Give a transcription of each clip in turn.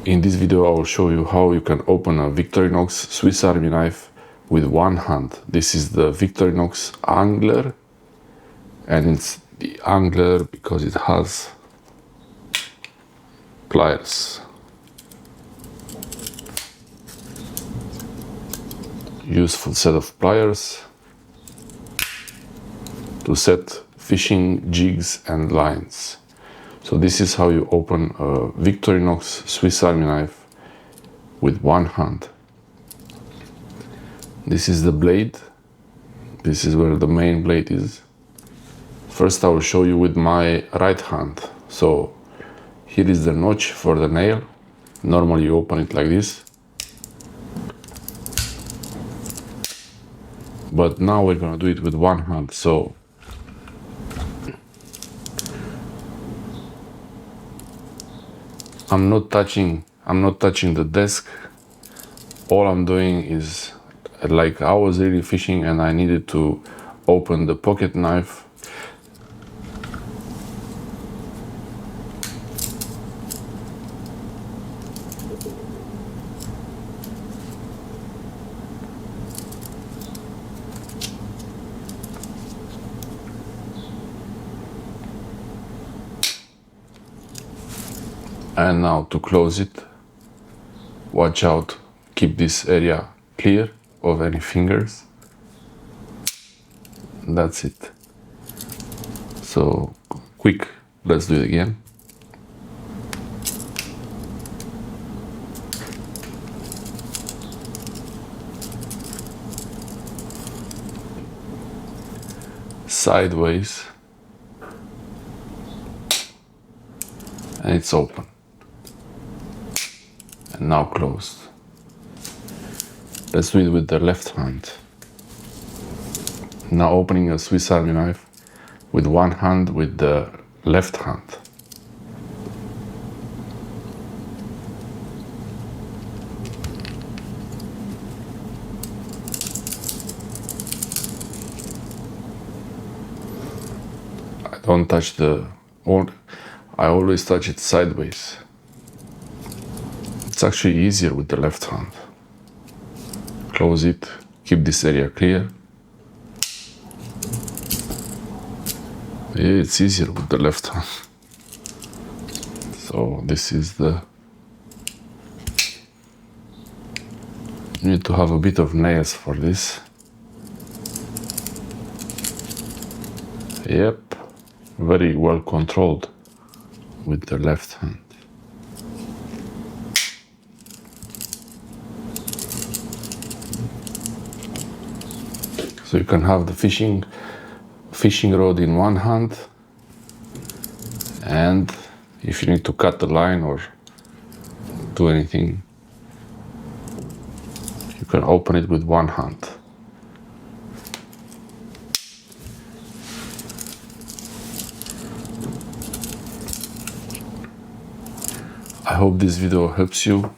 In this video I will show you how you can open a Victorinox Swiss Army knife with one hand. This is the Victorinox Angler, and it's the Angler because it has pliers. Useful set of pliers to set fishing jigs and lines. So this is how you open a Victorinox Swiss Army knife with one hand. This is the blade. This is where the main blade is. First I will show you with my right hand. So here is the notch for the nail. Normally you open it like this. But now we're gonna do it with one hand. So I'm not touching the desk. All I'm doing is, like, I was really fishing and I needed to open the pocket knife. And now to close it, watch out, keep this area clear of any fingers. That's it. So quick, let's do it again. Sideways, and it's open. And now closed. Let's do it with the left hand. Now opening a Swiss Army knife with one hand with the left hand. I don't touch I always touch it sideways. It's actually easier with the left hand. Close it, keep this area clear. Yeah, it's easier with the left hand. So this is the... You need to have a bit of nails for this. Yep, very well controlled with the left hand. So you can have the fishing rod in one hand, and if you need to cut the line or do anything, you can open it with one hand. I hope this video helps you.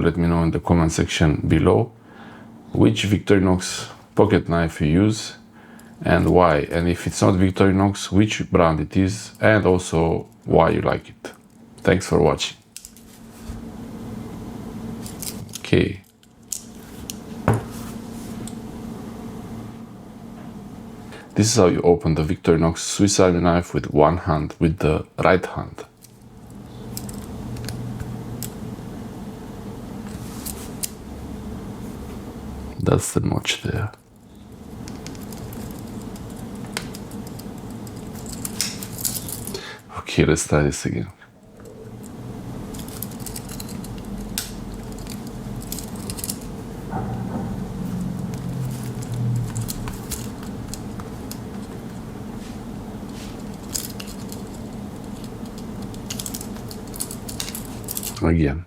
Let me know in the comment section below which Victorinox pocket knife you use and why. And if it's not Victorinox, which brand it is, and also why you like it. Thanks for watching. Okay. This is how you open the Victorinox Swiss Army knife with one hand, with the right hand. That's the notch there. Okay, let's try this again. Again.